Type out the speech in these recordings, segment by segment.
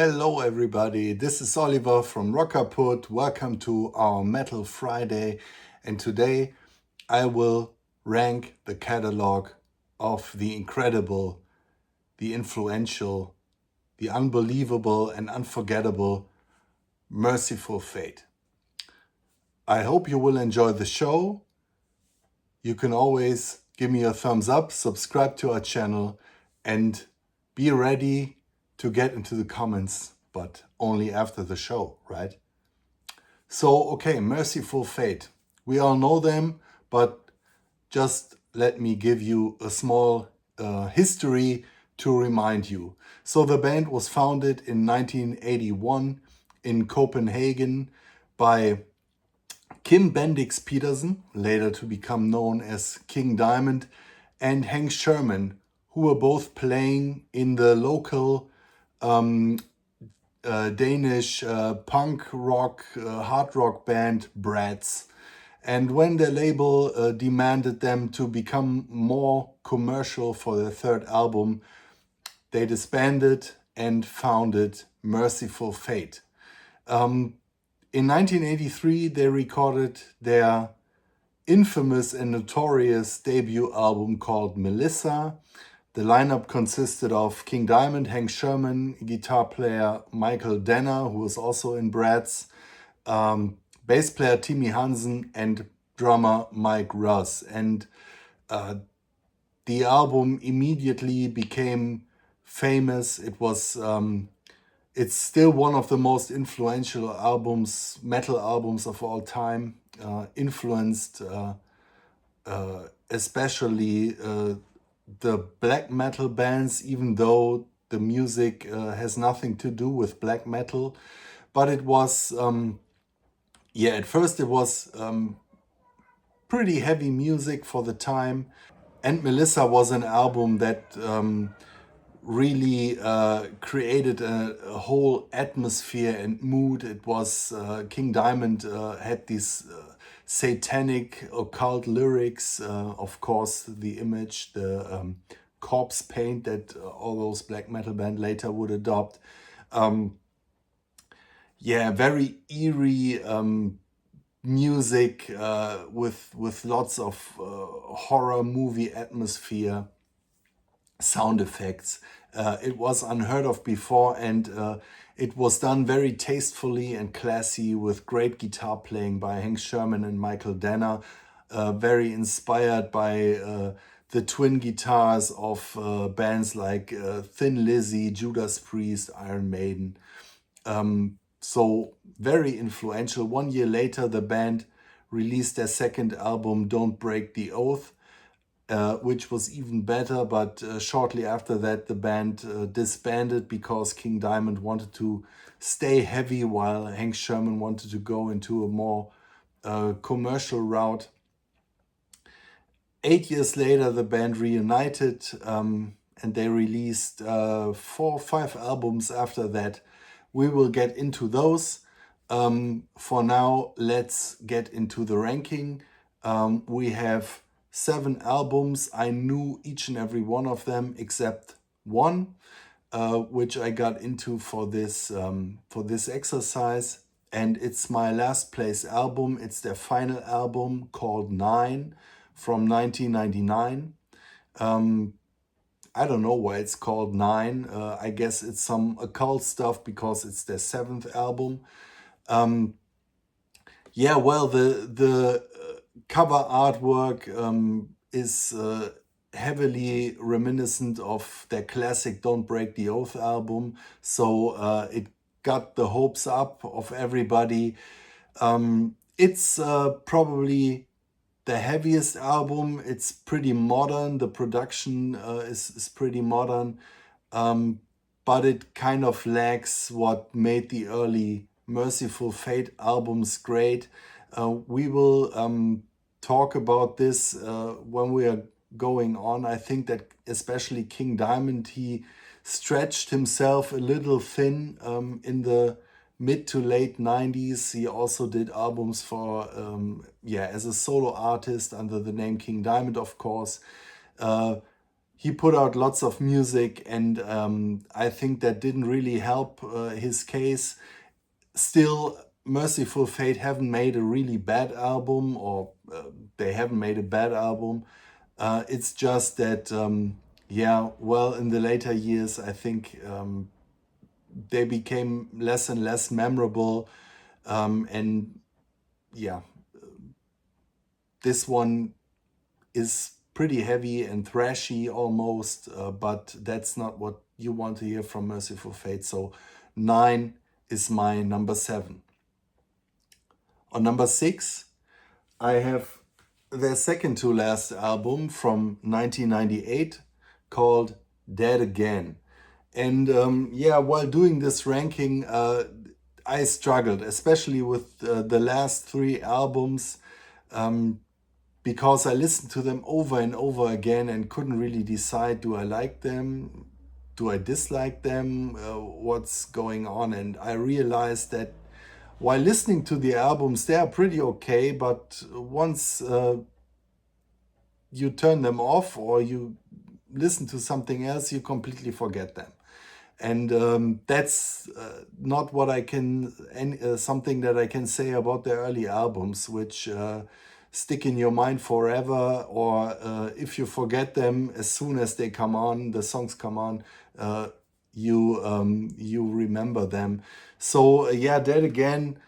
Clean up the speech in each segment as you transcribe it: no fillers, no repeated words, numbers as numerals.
Hello everybody, this is Oliver from Kaput. Welcome to our Metal Friday, and today I will rank the catalog of the incredible, the influential, the unbelievable and unforgettable Mercyful Fate. I hope you will enjoy the show. You can always give me a thumbs up, subscribe to our channel, and be ready to get into the comments, but only after the show, right? So, okay, Mercyful Fate. We all know them, but just let me give you a small history to remind you. So the band was founded in 1981 in Copenhagen by Kim Bendix Petersen, later to become known as King Diamond, and Hank Sherman, who were both playing in the local Danish punk rock, hard rock band Bratz. And when their label demanded them to become more commercial for their third album, they disbanded and founded Mercyful Fate. In 1983, they recorded their infamous and notorious debut album called Melissa. The lineup consisted of King Diamond, Hank Sherman, guitar player Michael Danner, who was also in Bratz, bass player Timmy Hansen, and drummer Mike Russ. And the album immediately became famous. It's still one of the most influential albums, metal albums of all time, influenced especially the black metal bands, even though the music has nothing to do with black metal. But it was, at first it was pretty heavy music for the time. And Melissa was an album that really created a whole atmosphere and mood. It was King Diamond had these satanic occult lyrics, of course the image, the corpse paint that all those black metal band later would adopt. Very eerie music with lots of horror movie atmosphere, sound effects. It was unheard of before, and it was done very tastefully and classy with great guitar playing by Hank Sherman and Michael Danner, very inspired by the twin guitars of bands like Thin Lizzy, Judas Priest, Iron Maiden. So very influential. 1 year later, the band released their second album, Don't Break the Oath, which was even better. But shortly after that, the band disbanded because King Diamond wanted to stay heavy while Hank Sherman wanted to go into a more commercial route. 8 years later, the band reunited and they released 4 or 5 albums after that. We will get into those. For now, let's get into the ranking. We have 7 albums. I knew each and every one of them except one, which I got into for this exercise. And it's my last place album. It's their final album called 9 from 1999. I don't know why it's called 9. I guess it's some occult stuff because it's their 7th album. The cover artwork is heavily reminiscent of their classic Don't Break the Oath album. So it got the hopes up of everybody. It's probably the heaviest album. It's pretty modern. The production is pretty modern, but it kind of lacks what made the early Mercyful Fate albums great. We will talk about this when we are going on. I think that especially King Diamond, he stretched himself a little thin in the mid to late 90s. He also did albums for, as a solo artist under the name King Diamond, of course. he put out lots of music, and I think that didn't really help his case. Still, Mercyful Fate haven't made a really bad album, or they haven't made a bad album. It's just that, yeah, well, in the later years, I think they became less and less memorable. And yeah, this one is pretty heavy and thrashy almost, but that's not what you want to hear from Mercyful Fate. So 9 is my number 7. On number 6, I have their second to last album from 1998 called Dead Again. And yeah, while doing this ranking, I struggled, especially with the last 3 albums, because I listened to them over and over again and couldn't really decide, do I like them? Do I dislike them? What's going on? And I realized that while listening to the albums, they are pretty okay, but once you turn them off or you listen to something else, you completely forget them. And that's not what I can, something that I can say about the early albums, which stick in your mind forever, or if you forget them as soon as they come on, the songs come on, you remember them. So yeah, Dead Again,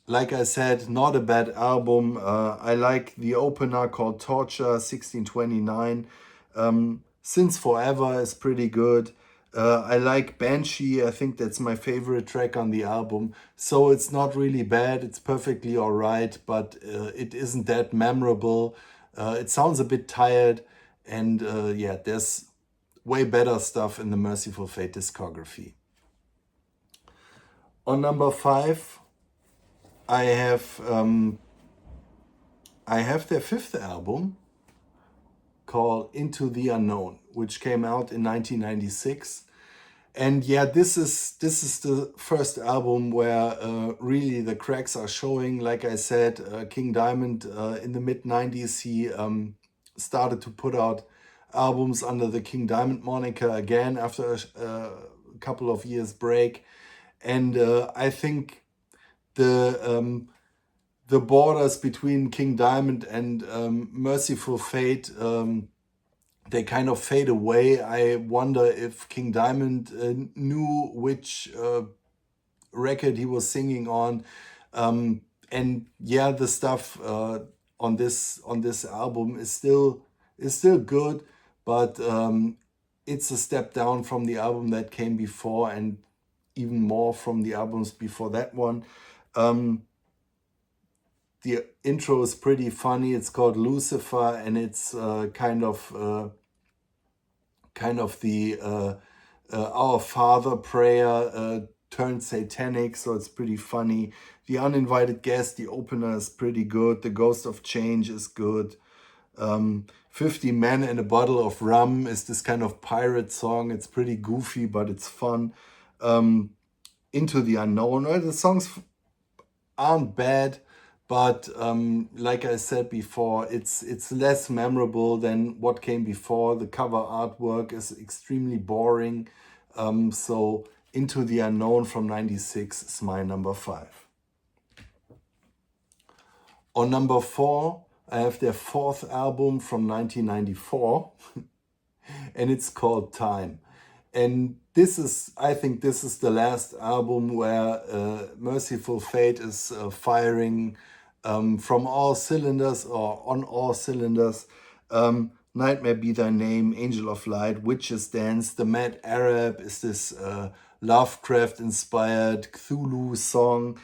like I said, not a bad album. I like the opener called Torture 1629. Since Forever is pretty good. I like Banshee. I think that's my favorite track on the album. So it's not really bad. It's perfectly all right, but it isn't that memorable. It sounds a bit tired. And yeah, there's way better stuff in the Mercyful Fate discography. On number 5, I have their 5th album called Into the Unknown, which came out in 1996. And yeah, this is the first album where really the cracks are showing. Like I said, King Diamond in the mid-90s, he started to put out albums under the King Diamond moniker again after a couple of years break. And I think the borders between King Diamond and Mercyful Fate, they kind of fade away. I wonder if King Diamond knew which record he was singing on. And yeah, the stuff on this album is still good, but it's a step down from the album that came before, and even more from the albums before that one. The intro is pretty funny. It's called Lucifer, and it's kind of the Our Father prayer turned satanic, so it's pretty funny. The Uninvited Guest, the opener is pretty good. The Ghost of Change is good. 50 Men and a Bottle of Rum is this kind of pirate song. It's pretty goofy, but it's fun. Into the Unknown. The songs aren't bad, but like I said before, it's less memorable than what came before. The cover artwork is extremely boring. So Into the Unknown from 96 is my number 5. On number 4, I have their 4th album from 1994, and it's called Time. And I think this is the last album where Mercyful Fate is firing from all cylinders, or on all cylinders. Nightmare Be Thy Name, Angel of Light, Witches Dance, The Mad Arab is this Lovecraft-inspired Cthulhu song.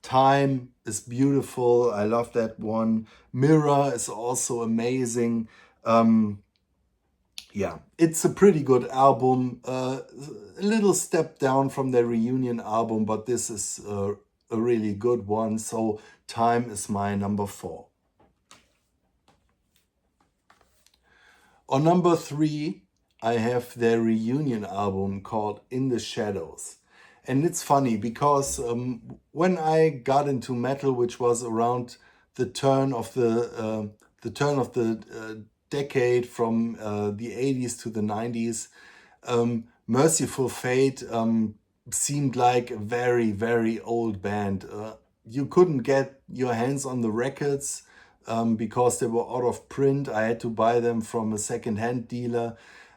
Time is beautiful. I love that one. Mirror is also amazing. Yeah, it's a pretty good album. A little step down from their reunion album, but this is a really good one. So Time is my number 4. On number 3, I have their reunion album called In the Shadows. And it's funny because when I got into metal, which was around the turn of the decade from the 80s to the 90s. Mercyful Fate seemed like a very, very old band. You couldn't get your hands on the records because they were out of print. I had to buy them from a second-hand dealer.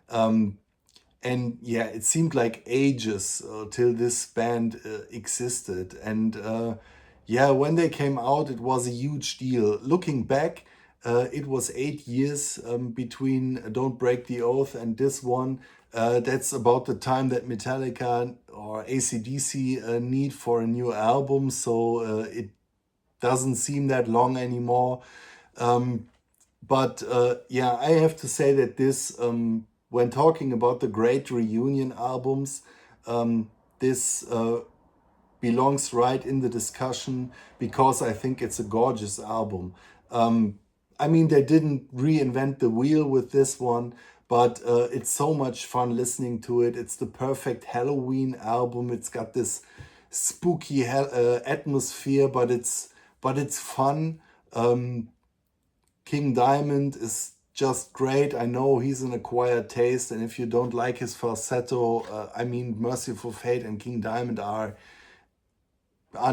And yeah, it seemed like ages till this band existed. And yeah, when they came out, it was a huge deal. Looking back, it was 8 years between Don't Break the Oath and this one. That's about the time that Metallica or AC/DC need for a new album, so it doesn't seem that long anymore. But yeah, I have to say that this, when talking about the great reunion albums, this belongs right in the discussion because I think it's a gorgeous album. I mean, they didn't reinvent the wheel with this one, but it's so much fun listening to it. It's the perfect Halloween album. It's got this spooky atmosphere, but it's fun. King Diamond is just great. I know he's an acquired taste, and if you don't like his falsetto, I mean, Mercyful Fate and King Diamond are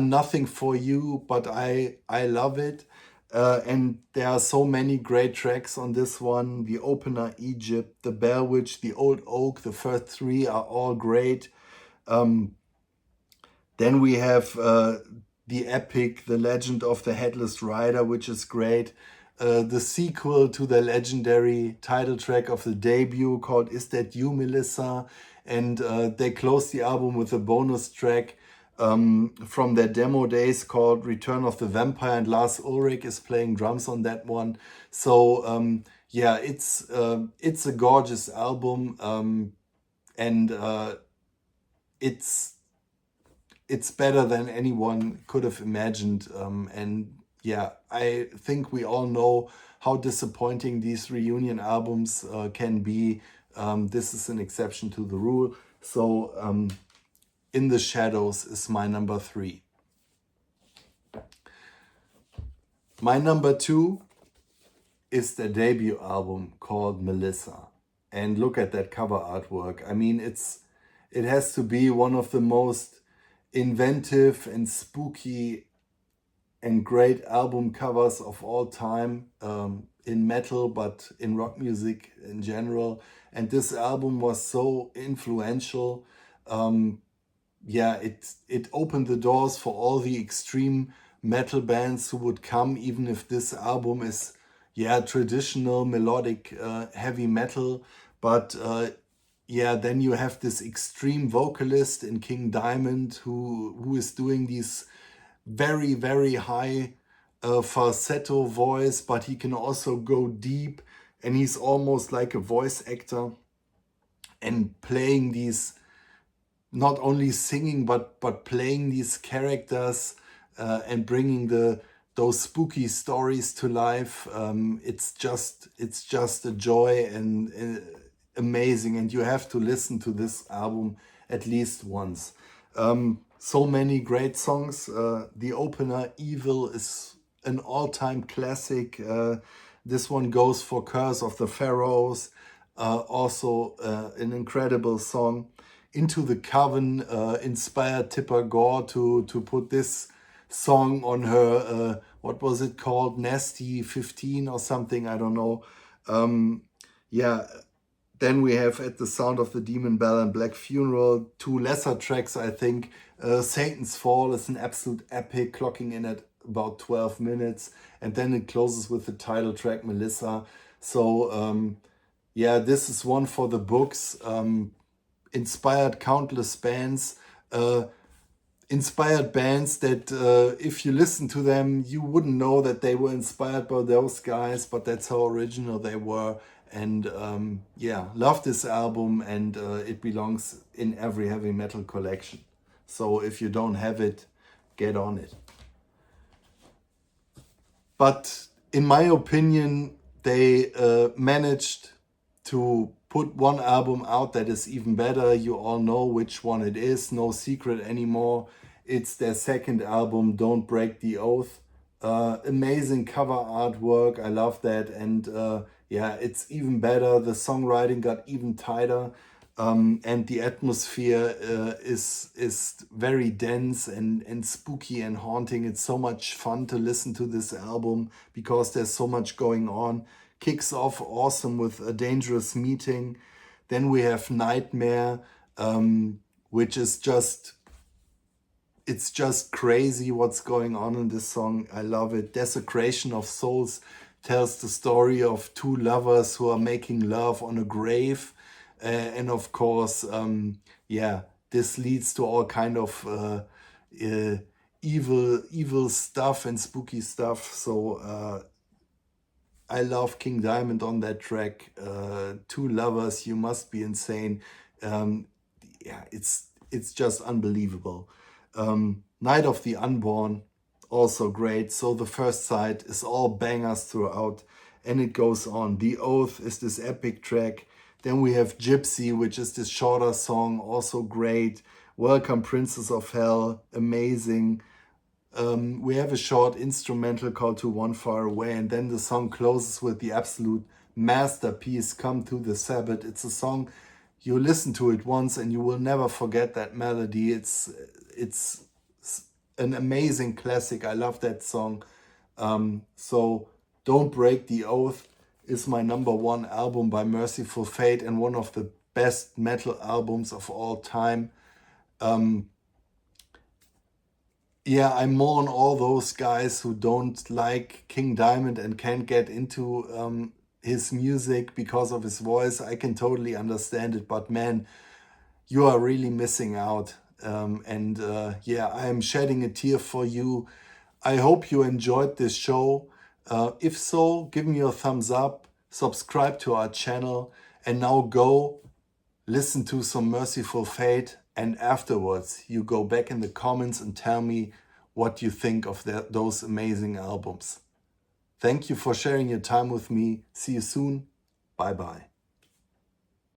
nothing for you, but I love it. And there are so many great tracks on this one. The opener, Egypt, the Bell Witch, the Old Oak, the first three are all great. Then we have the epic, The Legend of the Headless Rider, which is great. The sequel to the legendary title track of the debut called Is That You, Melissa? And they closed the album with a bonus track from their demo days called Return of the Vampire, and Lars Ulrich is playing drums on that one. So yeah, it's a gorgeous album, and it's better than anyone could have imagined. And yeah, I think we all know how disappointing these reunion albums can be. This is an exception to the rule. So In the Shadows is my number 3. My number 2 is their debut album called Melissa. And look at that cover artwork. I mean, it has to be one of the most inventive and spooky and great album covers of all time, in metal, but in rock music in general. And this album was so influential. Yeah, it opened the doors for all the extreme metal bands who would come, even if this album is, yeah, traditional melodic heavy metal. But yeah, then you have this extreme vocalist in King Diamond who is doing these very, very high falsetto voice, but he can also go deep, and he's almost like a voice actor and playing these, not only singing but playing these characters and bringing those spooky stories to life. It's just a joy and amazing, and you have to listen to this album at least once. So many great songs. The opener, Evil, is an all-time classic. This one goes for Curse of the Pharaohs. Also an incredible song. Into the Coven inspired Tipper Gore to put this song on her, what was it called? Nasty 15 or something, I don't know. Yeah, then we have At the Sound of the Demon Bell and Black Funeral, 2 lesser tracks, I think. Satan's Fall is an absolute epic, clocking in at about 12 minutes. And then it closes with the title track, Melissa. So yeah, this is one for the books. Inspired countless bands. Inspired bands that if you listen to them, you wouldn't know that they were inspired by those guys, but that's how original they were. And yeah, love this album, and it belongs in every heavy metal collection. So if you don't have it, get on it. But in my opinion, they managed to put one album out that is even better. You all know which one it is, no secret anymore. It's their second album, Don't Break the Oath. Amazing cover artwork, I love that. And yeah, it's even better. The songwriting got even tighter, and the atmosphere is very dense and spooky and haunting. It's so much fun to listen to this album because there's so much going on. Kicks off awesome with A Dangerous Meeting. Then we have Nightmare, which is just, it's just crazy what's going on in this song. I love it. Desecration of Souls tells the story of two lovers who are making love on a grave. And of course, yeah, this leads to all kind of uh, evil stuff and spooky stuff. So I love King Diamond on that track. Two lovers, you must be insane. Um, yeah, it's just unbelievable. Night of the Unborn, also great. So the first side is all bangers throughout, and it goes on. The Oath is this epic track. Then we have Gypsy, which is this shorter song, also great. Welcome Princess of Hell, amazing. We have a short instrumental called To One Far Away, and then the song closes with the absolute masterpiece, Come to the Sabbath. It's a song, you listen to it once and you will never forget that melody. It's an amazing classic. I love that song. So Don't Break the Oath is my #1 album by Mercyful Fate and one of the best metal albums of all time. Yeah, I mourn all those guys who don't like King Diamond and can't get into his music because of his voice. I can totally understand it, but man, you are really missing out. And yeah, I am shedding a tear for you. I hope you enjoyed this show. If so, give me a thumbs up, subscribe to our channel, and now go listen to some Mercyful Fate, and afterwards you go back in the comments and tell me what you think of those amazing albums. Thank you for sharing your time with me. See you soon. Bye bye.